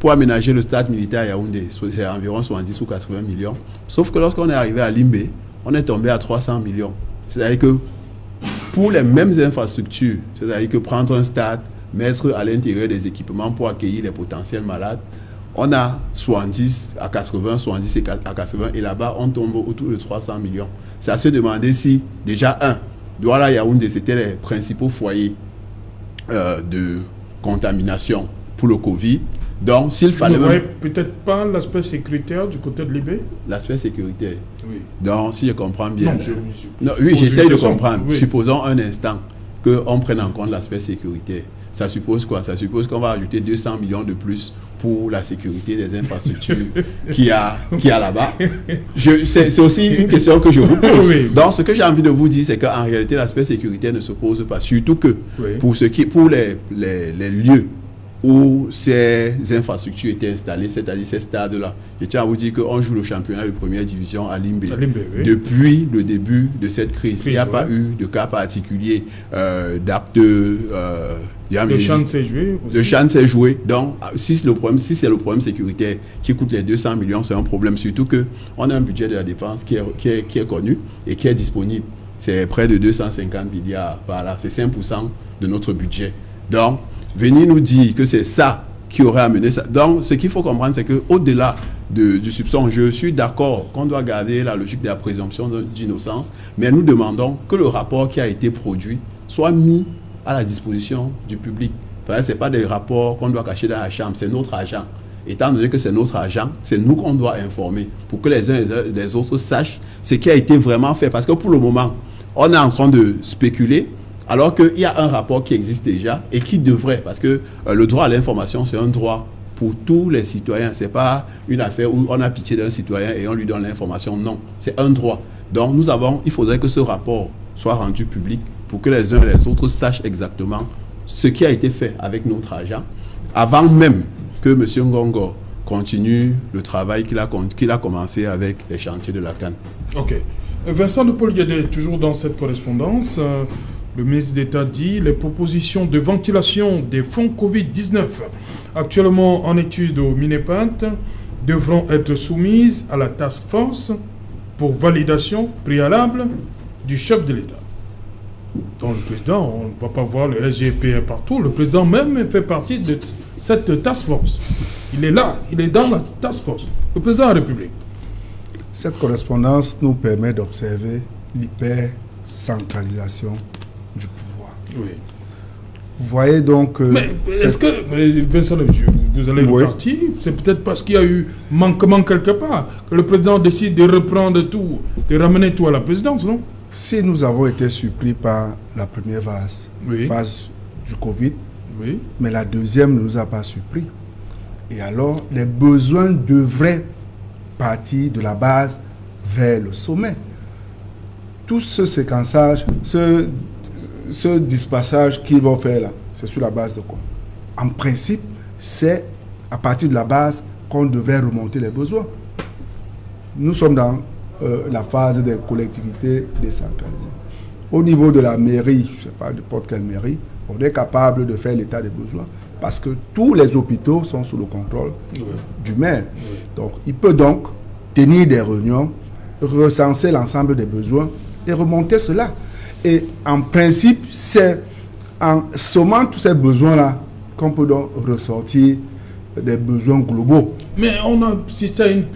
Pour aménager le stade militaire à Yaoundé, c'est environ 70 ou 80 millions. Sauf que lorsqu'on est arrivé à Limbé, on est tombé à 300 millions. C'est-à-dire que pour les mêmes infrastructures, c'est-à-dire que prendre un stade, mettre à l'intérieur des équipements pour accueillir les potentiels malades, on a 70 à 80, 70 à 80, et là-bas, on tombe autour de 300 millions. C'est à se demander si, déjà, Douala Yaoundé, c'était les principaux foyers de contamination pour le Covid. Donc, s'il fallait... Vous ne voyez peut-être pas l'aspect sécuritaire du côté de Libé? L'aspect sécuritaire. Oui. Donc, si je comprends bien... Oui, j'essaye de comprendre. Oui. Supposons un instant qu'on prenne en compte l'aspect sécuritaire. Ça suppose quoi? Ça suppose qu'on va ajouter 200 millions de plus pour la sécurité des infrastructures qu'il y a là-bas. C'est aussi une question que je vous pose. Oui. Donc, ce que j'ai envie de vous dire, c'est qu'en réalité, l'aspect sécuritaire ne se pose pas. Surtout que pour les lieux où ces infrastructures étaient installées, c'est-à-dire ces stades-là. Je tiens à vous dire qu'on joue le championnat de première division à Limbé. Depuis le début de cette crise. Il n'y a pas eu de cas particulier d'actes de chant s'est joué. De chant s'est joué. Donc, si c'est le problème sécuritaire qui coûte les 200 millions, c'est un problème. Surtout qu'on a un budget de la défense qui est connu et qui est disponible. C'est près de 250 milliards. Voilà, c'est 5% de notre budget. Donc, venir nous dire que c'est ça qui aurait amené ça. Donc, ce qu'il faut comprendre, c'est qu'au-delà du soupçon, je suis d'accord qu'on doit garder la logique de la présomption d'innocence, mais nous demandons que le rapport qui a été produit soit mis à la disposition du public. Ce n'est pas des rapports qu'on doit cacher dans la chambre, c'est notre argent. Étant donné que c'est notre argent, c'est nous qu'on doit informer pour que les uns et les autres sachent ce qui a été vraiment fait. Parce que pour le moment, on est en train de spéculer, alors qu'il y a un rapport qui existe déjà et qui devrait, parce que le droit à l'information, c'est un droit pour tous les citoyens. Ce n'est pas une affaire où on a pitié d'un citoyen et on lui donne l'information. Non, c'est un droit. Donc il faudrait que ce rapport soit rendu public pour que les uns et les autres sachent exactement ce qui a été fait avec notre argent, avant même que M. Ngongo continue le travail qu'il a commencé avec les chantiers de la CAN. Ok. Vincent de Paul Guédé, toujours dans cette correspondance, le ministre d'État dit les propositions de ventilation des fonds Covid-19 actuellement en étude au MINEPAT devront être soumises à la task force pour validation préalable du chef de l'État. Donc le président, on ne va pas voir le SGPR partout, le président même fait partie de cette task force. Il est là, il est dans la task force, le président de la République. Cette correspondance nous permet d'observer l'hypercentralisation du pouvoir. Oui. Vous voyez donc... mais est-ce que, Vincent, vous allez repartir, c'est peut-être parce qu'il y a eu manquement quelque part, que le président décide de reprendre tout, de ramener tout à la présidence, non? Si nous avons été surpris par la première phase du Covid, mais la deuxième ne nous a pas surpris. Et alors, les besoins devraient partir de la base vers le sommet. Tout ce séquençage, ce dispassage qu'ils vont faire là, c'est sur la base de quoi? En principe, c'est à partir de la base qu'on devrait remonter les besoins. Nous sommes dans la phase des collectivités décentralisées. Au niveau de la mairie, je ne sais pas, n'importe quelle mairie, on est capable de faire l'état des besoins parce que tous les hôpitaux sont sous le contrôle du maire. Donc, il peut donc tenir des réunions, recenser l'ensemble des besoins et remonter cela. Et en principe, c'est en sommant tous ces besoins-là qu'on peut donc ressortir des besoins globaux. Mais on a assisté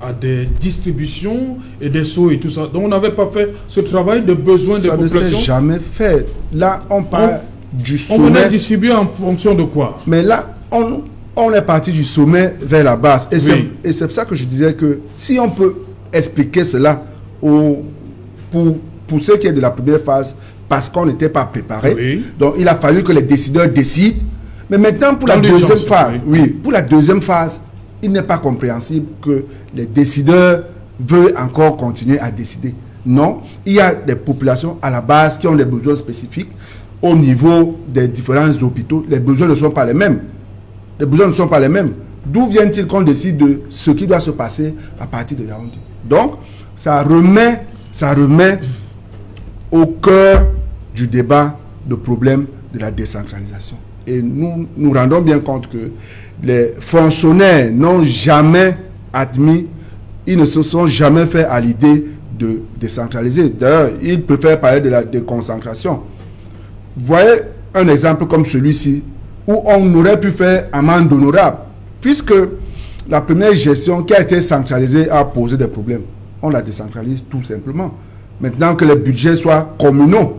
à des distributions et des sauts et tout ça. Donc on n'avait pas fait ce travail de besoin des populations. Ça ne s'est jamais fait. Là, on parle du sommet. On venait distribuer en fonction de quoi? Mais là, on est parti du sommet vers la base. Et c'est pour ça que je disais que si on peut expliquer cela pour ceux qui est de la première phase, parce qu'on n'était pas préparé. Donc il a fallu que les décideurs décident. Mais maintenant, pour la deuxième phase, pour la deuxième phase, il n'est pas compréhensible que les décideurs veulent encore continuer à décider. Non, il y a des populations à la base qui ont des besoins spécifiques. Au niveau des différents hôpitaux, les besoins ne sont pas les mêmes. Les besoins ne sont pas les mêmes. D'où vient-il qu'on décide de ce qui doit se passer à partir de Yaoundé? Donc, ça remet au cœur du débat le problème de la décentralisation. Et nous nous rendons bien compte que les fonctionnaires n'ont jamais admis, ils ne se sont jamais fait à l'idée de décentraliser. D'ailleurs, ils préfèrent parler de la déconcentration. Vous voyez un exemple comme celui-ci, où on aurait pu faire amende honorable, puisque la première gestion qui a été centralisée a posé des problèmes. On la décentralise tout simplement. Maintenant que les budgets soient communaux,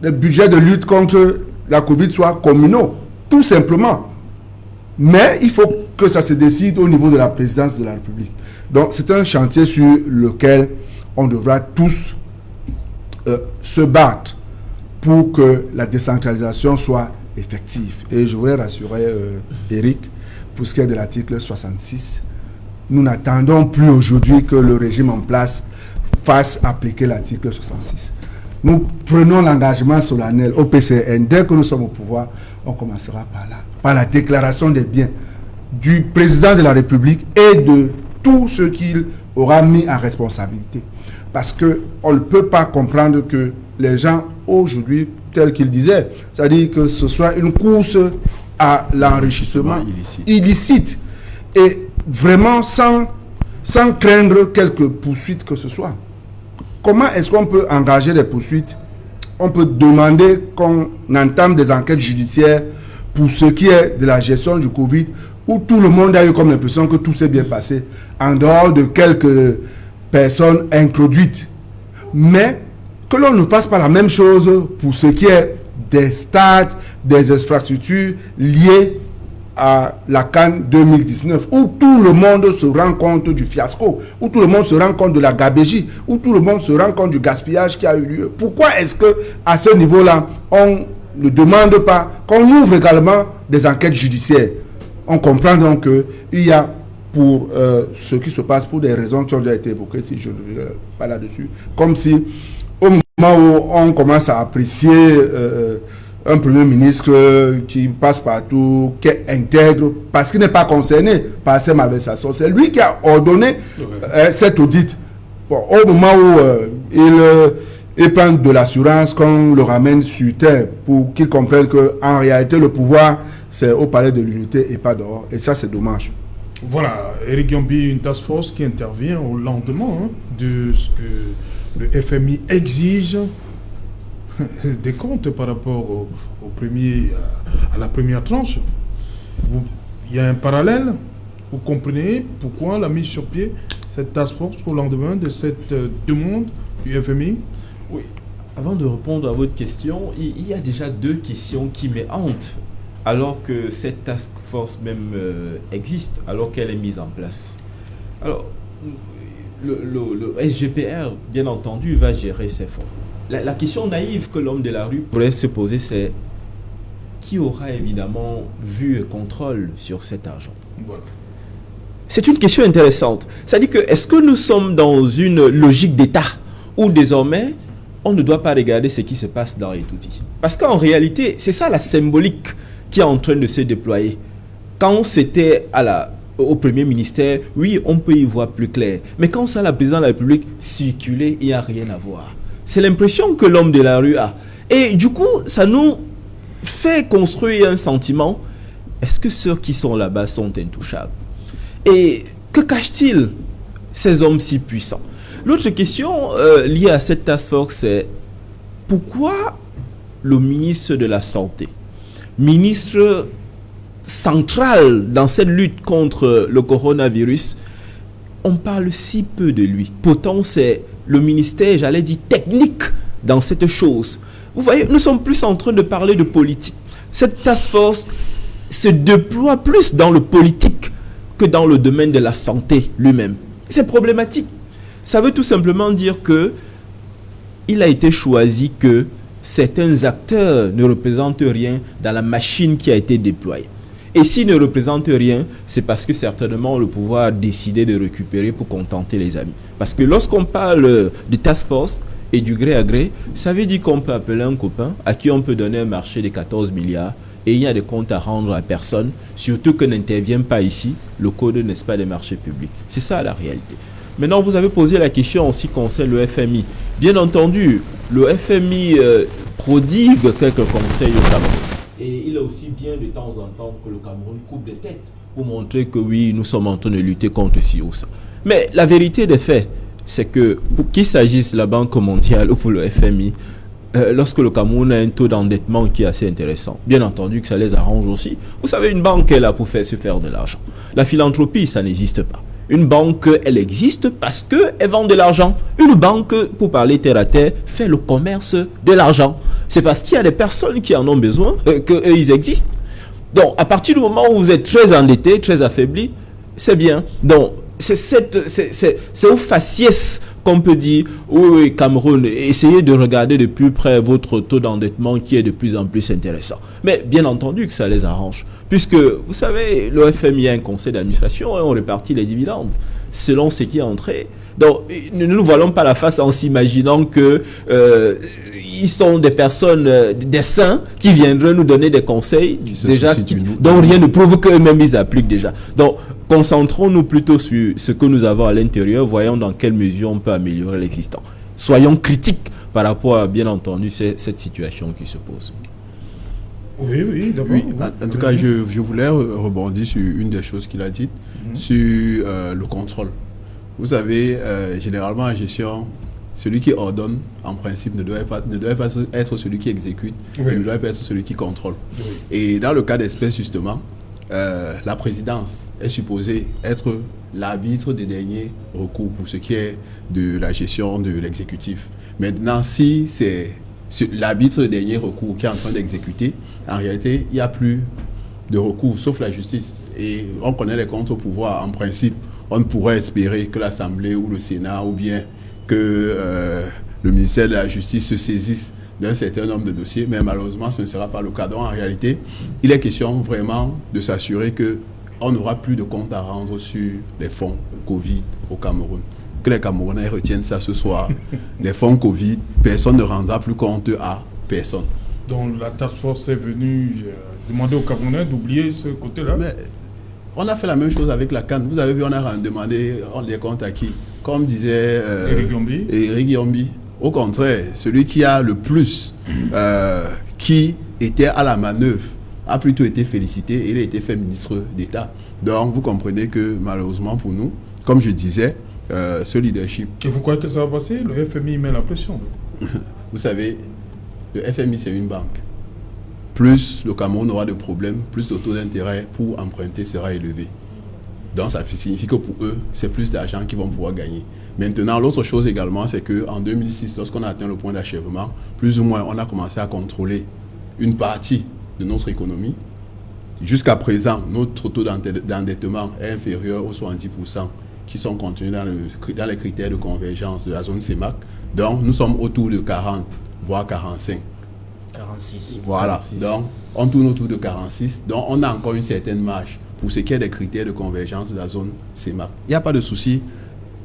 les budgets de lutte contre la Covid soient communaux, tout simplement. Mais il faut que ça se décide au niveau de la présidence de la République. Donc c'est un chantier sur lequel on devra tous se battre pour que la décentralisation soit effective. Et je voudrais rassurer Eric, pour ce qui est de l'article 66, nous n'attendons plus aujourd'hui que le régime en place fasse appliquer l'article 66. Nous prenons l'engagement solennel au PCN. Dès que nous sommes au pouvoir, on commencera par là, par la déclaration des biens du président de la République et de tous ceux qu'il aura mis en responsabilité. Parce qu'on ne peut pas comprendre que les gens aujourd'hui, tel qu'il disait, c'est-à-dire que ce soit une course à l'enrichissement illicite et vraiment sans craindre quelque poursuite que ce soit. Comment est-ce qu'on peut engager des poursuites? On peut demander qu'on entame des enquêtes judiciaires pour ce qui est de la gestion du Covid, où tout le monde a eu comme l'impression que tout s'est bien passé, en dehors de quelques personnes introduites. Mais que l'on ne fasse pas la même chose pour ce qui est des stades, des infrastructures liées à la CAN 2019, où tout le monde se rend compte du fiasco, où tout le monde se rend compte de la gabégie, où tout le monde se rend compte du gaspillage qui a eu lieu. Pourquoi est-ce que à ce niveau-là, on ne demande pas qu'on ouvre également des enquêtes judiciaires? On comprend donc qu'il y a, pour ce qui se passe, pour des raisons qui ont déjà été évoquées, si je ne reviens pas là-dessus, comme si au moment où on commence à apprécier un premier ministre qui passe partout, qui est intègre, parce qu'il n'est pas concerné par ces malversations. C'est lui qui a ordonné cet audit. Bon, au moment où il prend de l'assurance qu'on le ramène sur terre pour qu'il comprenne qu'en réalité, le pouvoir, c'est au palais de l'unité et pas dehors. Et ça, c'est dommage. Voilà, Eric Yombi, une task force qui intervient au lendemain de ce que le FMI exige des comptes par rapport à la première tranche. Il y a un parallèle. Vous comprenez pourquoi la mise sur pied cette task force au lendemain de cette demande du FMI? Oui. Avant de répondre à votre question, il y a déjà 2 questions qui me hantent alors que cette task force même existe, alors qu'elle est mise en place. Alors, le SGPR, bien entendu, va gérer ces fonds. La question naïve que l'homme de la rue pourrait se poser, c'est qui aura évidemment vue et contrôle sur cet argent? Voilà. C'est une question intéressante. C'est-à-dire que, est-ce que nous sommes dans une logique d'État où désormais, on ne doit pas regarder ce qui se passe dans les tout-petits? Parce qu'en réalité, c'est ça la symbolique qui est en train de se déployer. Quand c'était au Premier ministère, oui, on peut y voir plus clair. Mais quand c'est à la présidente de la République, circuler, il n'y a rien à voir. C'est l'impression que l'homme de la rue a. Et du coup, ça nous fait construire un sentiment. Est-ce que ceux qui sont là-bas sont intouchables? Et que cachent-ils ces hommes si puissants? L'autre question liée à cette task force, c'est pourquoi le ministre de la Santé, ministre central dans cette lutte contre le coronavirus, on parle si peu de lui. Pourtant, c'est le ministère, j'allais dire, technique dans cette chose. Vous voyez, nous sommes plus en train de parler de politique. Cette task force se déploie plus dans le politique que dans le domaine de la santé lui-même. C'est problématique. Ça veut tout simplement dire que il a été choisi que certains acteurs ne représentent rien dans la machine qui a été déployée. Et s'ils ne représentent rien, c'est parce que certainement le pouvoir a décidé de récupérer pour contenter les amis. Parce que lorsqu'on parle de task force et du gré à gré, ça veut dire qu'on peut appeler un copain à qui on peut donner un marché de 14 milliards et il y a des comptes à rendre à personne, surtout que n'intervient pas ici le code, n'est-ce pas, des marchés publics. C'est ça la réalité. Maintenant, vous avez posé la question en ce qui concerne le FMI. Bien entendu, le FMI prodigue quelques conseils au Cameroun. Et il a aussi bien de temps en temps que le Cameroun coupe des têtes pour montrer que oui, nous sommes en train de lutter contre ci ou ça. Mais la vérité des faits, c'est que pour qu'il s'agisse de la Banque mondiale ou pour le FMI, lorsque le Cameroun a un taux d'endettement qui est assez intéressant, bien entendu que ça les arrange aussi. Vous savez, une banque est là pour se faire de l'argent. La philanthropie, ça n'existe pas. Une banque, elle existe parce qu'elle vend de l'argent. Une banque, pour parler terre à terre, fait le commerce de l'argent. C'est parce qu'il y a des personnes qui en ont besoin qu'eux, ils existent. Donc, à partir du moment où vous êtes très endetté, très affaibli, c'est bien. Donc, c'est au faciès qu'on peut dire, oui, Cameroun, essayez de regarder de plus près votre taux d'endettement qui est de plus en plus intéressant. Mais bien entendu que ça les arrange. Puisque, vous savez, le FMI a un conseil d'administration et on répartit les dividendes selon ce qui est entré. Donc, ne nous voilons pas la face en s'imaginant que ils sont des personnes, des saints qui viendraient nous donner des conseils déjà, dont rien ne prouve qu'eux-mêmes ils appliquent déjà. Donc, concentrons-nous plutôt sur ce que nous avons à l'intérieur, voyons dans quelle mesure on peut améliorer l'existant. Soyons critiques par rapport à, bien entendu, cette situation qui se pose. Oui, d'abord. Oui, en tout cas, je voulais rebondir sur une des choses qu'il a dites, sur le contrôle. Vous savez, généralement en gestion, celui qui ordonne, en principe, ne doit pas être celui qui exécute, mais ne doit pas être celui qui contrôle. Oui. Et dans le cas d'espèce, justement, la présidence est supposée être l'arbitre des derniers recours pour ce qui est de la gestion de l'exécutif. Maintenant, si c'est l'arbitre des derniers recours qui est en train d'exécuter, en réalité, il n'y a plus de recours, sauf la justice. Et on connaît les contre-pouvoirs. En principe, on ne pourrait espérer que l'Assemblée ou le Sénat ou bien que le ministère de la Justice se saisisse d'un certain nombre de dossiers, mais malheureusement, ce ne sera pas le cas. Donc, en réalité, il est question vraiment de s'assurer qu'on n'aura plus de compte à rendre sur les fonds Covid au Cameroun. Que les Camerounais retiennent ça ce soir. Les fonds Covid, personne ne rendra plus compte à personne. Donc, la task force est venue demander aux Camerounais d'oublier ce côté-là. Mais on a fait la même chose avec la CAN. Vous avez vu, on a demandé les comptes à qui? Comme disait Eric Yombi. Au contraire, celui qui a le plus, qui était à la manœuvre, a plutôt été félicité et il a été fait ministre d'État. Donc, vous comprenez que malheureusement pour nous, comme je disais, ce leadership... Et vous croyez que ça va passer? Le FMI met la pression. Vous savez, le FMI, c'est une banque. Plus le Cameroun aura de problèmes, plus le taux d'intérêt pour emprunter sera élevé. Donc, ça signifie que pour eux, c'est plus d'argent qu'ils vont pouvoir gagner. Maintenant, l'autre chose également, c'est qu'en 2006, lorsqu'on a atteint le point d'achèvement, plus ou moins, on a commencé à contrôler une partie de notre économie. Jusqu'à présent, notre taux d'endettement est inférieur aux 70% qui sont contenus dans les critères de convergence de la zone CEMAC. Donc, nous sommes autour de 40, voire 45. 46. Voilà, 46. donc on tourne autour de 46. Donc, on a encore une certaine marge pour ce qui est des critères de convergence de la zone CEMAC. Il n'y a pas de souci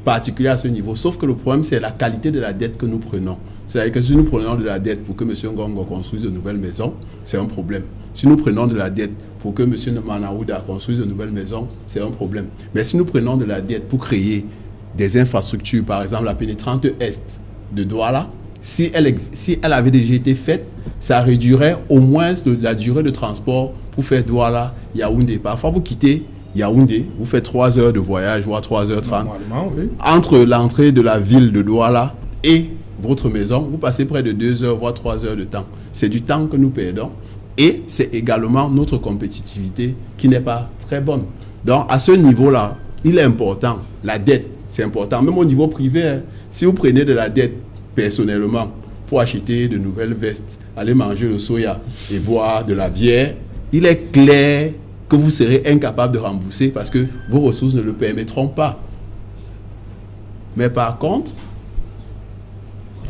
particulier à ce niveau, sauf que le problème, c'est la qualité de la dette que nous prenons. C'est-à-dire que si nous prenons de la dette pour que M. Ngongo construise de nouvelles maisons, c'est un problème. Si nous prenons de la dette pour que M. Manaouda construise de nouvelles maisons, c'est un problème. Mais si nous prenons de la dette pour créer des infrastructures, par exemple la pénétrante Est de Douala, si elle avait déjà été faite, ça réduirait au moins la durée de transport pour faire Douala-Yaoundé. Parfois, vous quittez Yaoundé, vous faites 3 heures de voyage, voire 3h30. Oui. Entre l'entrée de la ville de Douala et votre maison, vous passez près de 2 heures, voire 3 heures de temps. C'est du temps que nous perdons. Et c'est également notre compétitivité qui n'est pas très bonne. Donc, à ce niveau-là, il est important. La dette, c'est important. Même au niveau privé, hein, si vous prenez de la dette personnellement pour acheter de nouvelles vestes, aller manger le soya et boire de la bière, il est clair que vous serez incapable de rembourser parce que vos ressources ne le permettront pas. Mais par contre,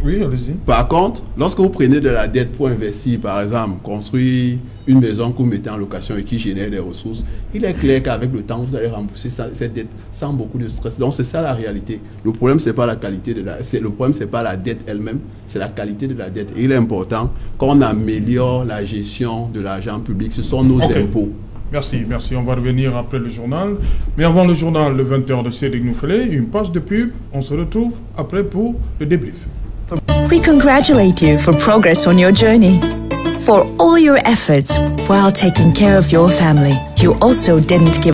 oui, allez-y. Par contre, lorsque vous prenez de la dette pour investir, par exemple, construire une maison que vous mettez en location et qui génère des ressources, il est clair qu'avec le temps, vous allez rembourser cette dette sans beaucoup de stress. Donc, c'est ça la réalité. Le problème, c'est pas la qualité de le problème, c'est pas la dette elle-même, c'est la qualité de la dette. Et il est important qu'on améliore la gestion de l'argent public. Ce sont nos impôts. Merci. On va revenir après le journal. Mais avant le journal, le 20h de Cédric Nouffelé, une page de pub. On se retrouve après pour le débrief. We congratulate you for progress on your journey. For all your efforts while taking care of your family, you also didn't give